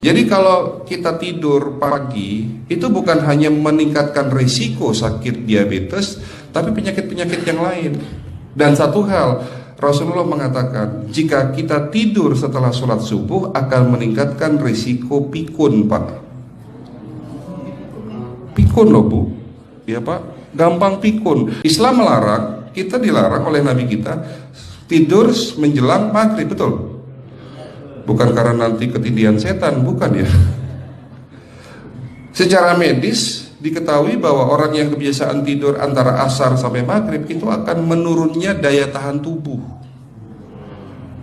Jadi kalau kita tidur pagi, itu bukan hanya meningkatkan risiko sakit diabetes, tapi penyakit-penyakit yang lain. Dan satu hal, Rasulullah mengatakan, jika kita tidur setelah sholat subuh akan meningkatkan risiko pikun, Pak. Pikun loh, Bu. Ya, Pak. Gampang pikun. Islam melarang, kita dilarang oleh Nabi kita tidur menjelang maghrib, betul? Bukan karena nanti ketindihan setan, bukan ya. Secara medis diketahui bahwa orang yang kebiasaan tidur antara asar sampai maghrib itu akan menurunnya daya tahan tubuh.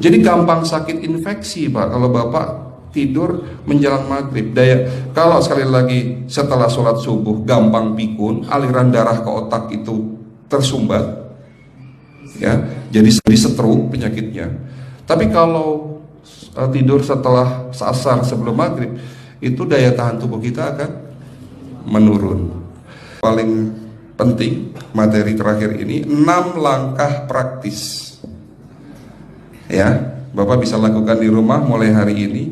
Jadi gampang sakit infeksi, Pak, kalau Bapak tidur menjelang maghrib. Kalau sekali lagi setelah sholat subuh gampang pikun, aliran darah ke otak itu tersumbat, ya, jadi stroke penyakitnya. Tapi kalau tidur setelah asar sebelum maghrib, itu daya tahan tubuh kita akan menurun. Paling penting materi terakhir ini 6 langkah praktis, ya, Bapak bisa lakukan di rumah mulai hari ini.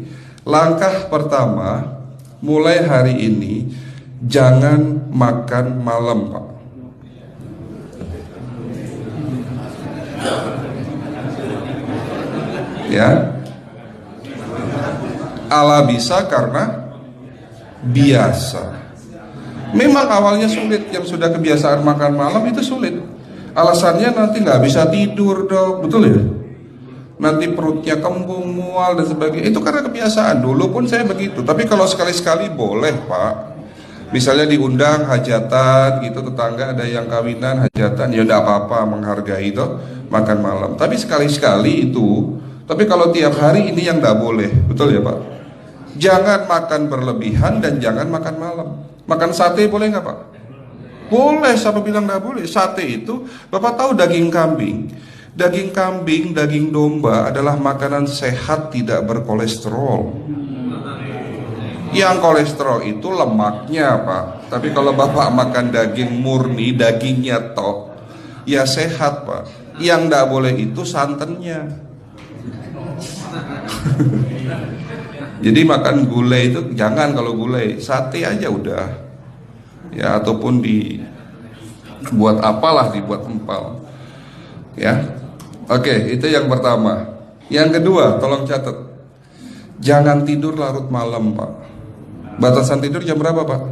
Langkah pertama, mulai hari ini jangan makan malam, Pak. Ya, ala bisa karena biasa. Memang awalnya sulit, yang sudah kebiasaan makan malam itu sulit. Alasannya nanti nggak bisa tidur, Dok, betul ya? Nanti perutnya kembung, mual dan sebagainya. Itu karena kebiasaan. Dulu pun saya begitu. Tapi kalau sekali-sekali boleh, Pak. Misalnya diundang hajatan gitu, tetangga ada yang kawinan, hajatan, ya enggak apa-apa, menghargai itu makan malam. Tapi sekali-sekali itu. Tapi kalau tiap hari ini yang enggak boleh, betul ya, Pak? Jangan makan berlebihan dan jangan makan malam. Makan sate boleh nggak, Pak? Boleh, siapa bilang nggak boleh? Sate itu, Bapak tahu daging kambing. Daging kambing, daging domba adalah makanan sehat, tidak berkolesterol. Yang kolesterol itu lemaknya, Pak. Tapi kalau Bapak makan daging murni, dagingnya tok, ya sehat, Pak. Yang nggak boleh itu santannya. Jadi makan gulai itu jangan, kalau gulai, sate aja udah. Ya, ataupun dibuat apalah, dibuat empal. Ya. Oke, itu yang pertama. Yang kedua, tolong catat. Jangan tidur larut malam, Pak. Batasan tidur jam berapa, Pak?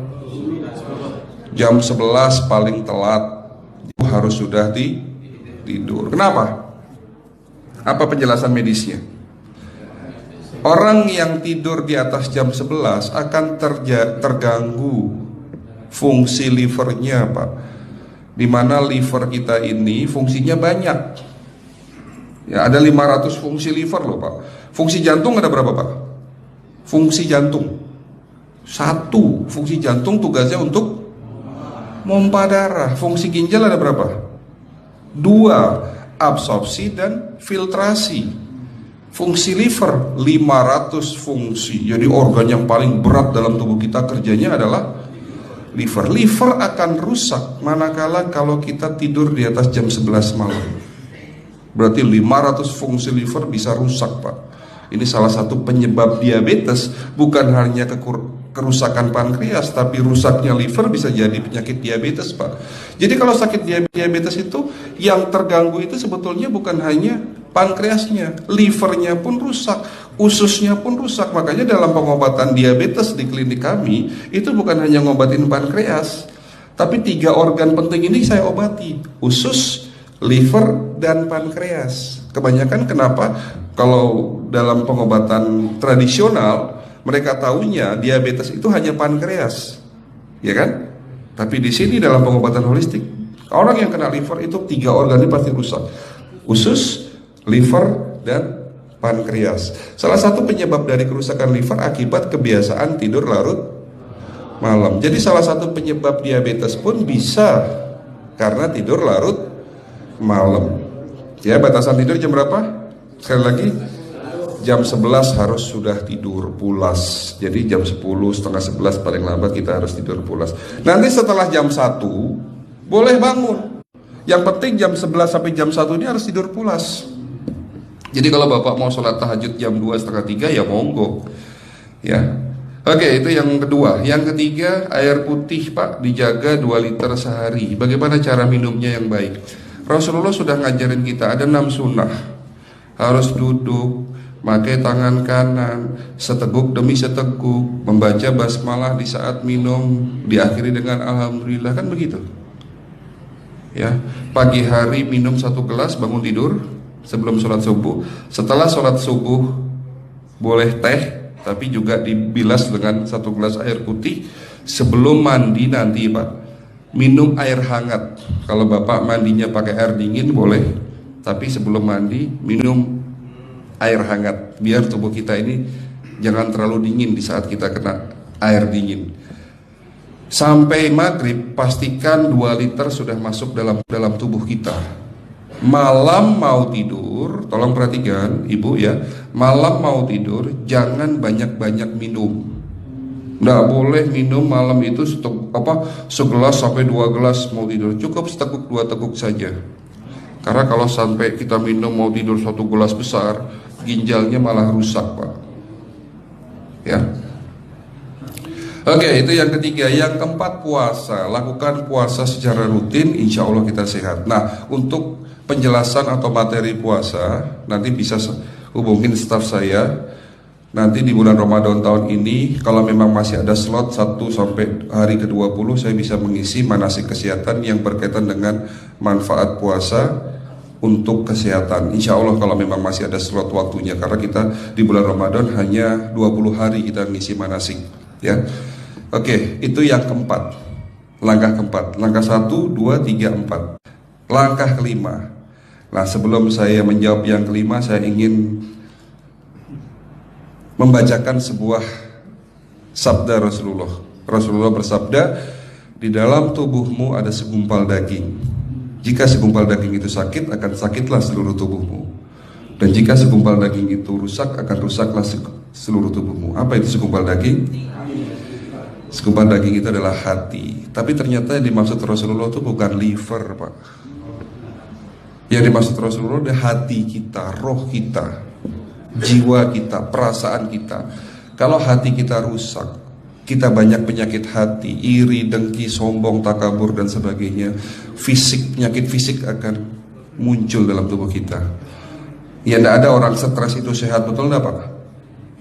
Jam 11 paling telat. Harus sudah tidur. Kenapa? Apa penjelasan medisnya? Orang yang tidur di atas jam 11 akan terganggu fungsi livernya, Pak. Dimana liver kita ini fungsinya banyak. Ya, ada 500 fungsi liver loh, Pak. Fungsi jantung ada berapa, Pak? Fungsi jantung 1. Fungsi jantung tugasnya untuk mompa darah. Fungsi ginjal ada berapa? 2. Absorpsi dan filtrasi. Fungsi liver 500 fungsi. Jadi organ yang paling berat dalam tubuh kita kerjanya adalah liver. Liver akan rusak manakala kalau kita tidur di atas jam 11 malam. Berarti 500 fungsi liver bisa rusak, Pak. Ini salah satu penyebab diabetes. Bukan hanya kerusakan pankreas, tapi rusaknya liver bisa jadi penyakit diabetes, Pak. Jadi kalau sakit diabetes itu, yang terganggu itu sebetulnya bukan hanya pankreasnya, livernya pun rusak, ususnya pun rusak. Makanya dalam pengobatan diabetes di klinik kami, itu bukan hanya ngobatin pankreas, tapi 3 organ penting ini saya obati: usus, liver, dan pankreas. Kebanyakan kenapa? Kalau dalam pengobatan tradisional, mereka tahunya diabetes itu hanya pankreas, ya kan? Tapi di sini dalam pengobatan holistik, orang yang kena liver itu 3 organ ini pasti rusak: usus, liver, dan pankreas. Salah satu penyebab dari kerusakan liver akibat kebiasaan tidur larut malam. Jadi salah satu penyebab diabetes pun bisa karena tidur larut malam. Ya, batasan tidur jam berapa? Sekali lagi, jam 11 harus sudah tidur pulas. Jadi jam 10, setengah 11 paling lambat kita harus tidur pulas. Nanti setelah jam 1 boleh bangun. Yang penting jam 11 sampai jam 1 ini harus tidur pulas. Jadi kalau Bapak mau sholat tahajud jam 2, setengah 3 ya monggo. Ya. Oke, itu yang kedua. Yang ketiga, air putih Pak dijaga 2 liter sehari. Bagaimana cara minumnya yang baik? Rasulullah sudah ngajarin kita ada 6 sunnah. Harus duduk, pakai tangan kanan, seteguk demi seteguk, membaca basmalah di saat minum, diakhiri dengan alhamdulillah, kan begitu. Ya, pagi hari minum 1 gelas, bangun tidur sebelum sholat subuh. Setelah sholat subuh boleh teh, tapi juga dibilas dengan 1 gelas air putih. Sebelum mandi nanti Pak, minum air hangat. Kalau Bapak mandinya pakai air dingin boleh, tapi sebelum mandi minum air hangat, biar tubuh kita ini jangan terlalu dingin di saat kita kena air dingin. Sampai maghrib pastikan 2 liter sudah masuk dalam tubuh kita. Malam mau tidur, tolong perhatikan Ibu ya, malam mau tidur jangan banyak-banyak minum. Nggak boleh minum malam itu segelas sampai 2 gelas mau tidur. Cukup seteguk 2 teguk saja. Karena kalau sampai kita minum mau tidur 1 gelas besar, ginjalnya malah rusak Pak. Ya. Oke, itu yang ketiga. Yang keempat, puasa. Lakukan puasa secara rutin, insya Allah kita sehat. Nah, untuk penjelasan atau materi puasa, nanti bisa hubungin staf saya. Nanti di bulan Ramadan tahun ini, kalau memang masih ada slot 1 sampai hari ke-20, saya bisa mengisi manasik kesehatan yang berkaitan dengan manfaat puasa untuk kesehatan. Insya Allah kalau memang masih ada slot waktunya, karena kita di bulan Ramadan hanya 20 hari kita ngisi manasik. Ya. Oke, itu yang keempat. Langkah keempat. Langkah 1, 2, 3, 4. Langkah kelima. Nah, sebelum saya menjawab yang kelima, saya ingin membacakan sebuah sabda Rasulullah. Rasulullah bersabda, di dalam tubuhmu ada segumpal daging. Jika segumpal daging itu sakit, akan sakitlah seluruh tubuhmu. Dan jika segumpal daging itu rusak, akan rusaklah seluruh tubuhmu. Apa itu segumpal daging? Segumpal daging itu adalah hati. Tapi ternyata yang dimaksud Rasulullah itu bukan liver Pak. Yang dimaksud Rasulullah adalah hati kita, roh kita, jiwa kita, perasaan kita. Kalau hati kita rusak, kita banyak penyakit hati, iri, dengki, sombong, takabur dan sebagainya. Penyakit fisik akan muncul dalam tubuh kita. Ya, tidak ada orang stres itu sehat, betul tidak Pak?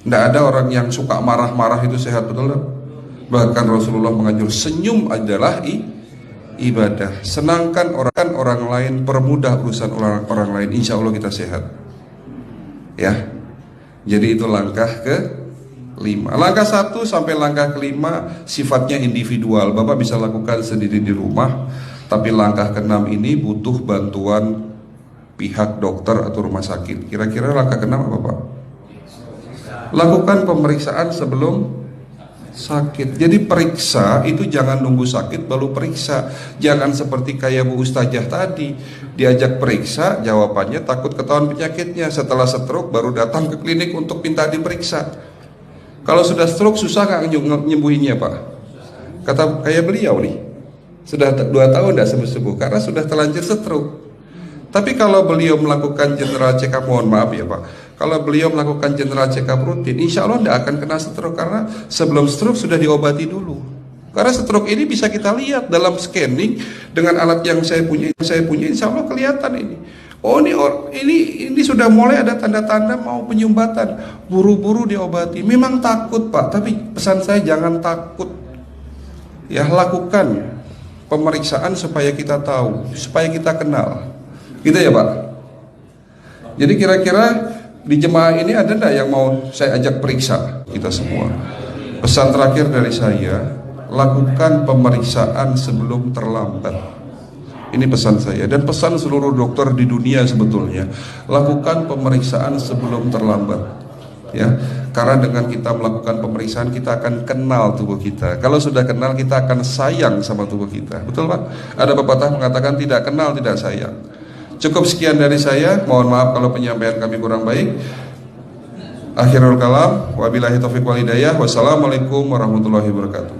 Tidak ada orang yang suka marah-marah itu sehat, betul tidak? Bahkan Rasulullah mengajar senyum adalah ibadah. Senangkan orang lain, permudah urusan orang lain, insya Allah kita sehat. Ya. Jadi itu langkah ke-5. Langkah 1 sampai langkah ke-5 sifatnya individual. Bapak bisa lakukan sendiri di rumah. Tapi langkah ke-6 ini butuh bantuan pihak dokter atau rumah sakit. Kira-kira langkah ke-6 apa Pak? Lakukan pemeriksaan sebelum sakit. Jadi periksa itu jangan nunggu sakit baru periksa. Jangan seperti kayak Bu Ustazah tadi, diajak periksa, jawabannya takut ketahuan penyakitnya. Setelah stroke baru datang ke klinik untuk minta diperiksa. Kalau sudah stroke susah nggak nyembuhinnya Pak? Kata kayak beliau nih, sudah 2 tahun tidak sembuh-sembuh karena sudah terlanjur stroke. Tapi kalau beliau melakukan general check up, mohon maaf ya Pak, kalau beliau melakukan general check up rutin, insya Allah tidak akan kena stroke, karena sebelum stroke sudah diobati dulu. Karena stroke ini bisa kita lihat dalam scanning dengan alat yang saya punya, insya Allah kelihatan ini. Oh ini sudah mulai ada tanda-tanda mau penyumbatan, buru-buru diobati. Memang takut Pak, tapi pesan saya jangan takut. Ya, lakukan pemeriksaan supaya kita tahu, supaya kita kenal. Gitu ya Pak. Jadi kira-kira di jemaah ini ada enggak yang mau saya ajak periksa kita semua? Pesan terakhir dari saya, lakukan pemeriksaan sebelum terlambat. Ini pesan saya dan pesan seluruh dokter di dunia sebetulnya. Lakukan pemeriksaan sebelum terlambat. Ya, karena dengan kita melakukan pemeriksaan kita akan kenal tubuh kita. Kalau sudah kenal kita akan sayang sama tubuh kita. Betul Pak? Ada pepatah mengatakan tidak kenal tidak sayang. Cukup sekian dari saya. Mohon maaf kalau penyampaian kami kurang baik. Akhirul kalam, wabillahi taufiq wal hidayah. Wassalamualaikum warahmatullahi wabarakatuh.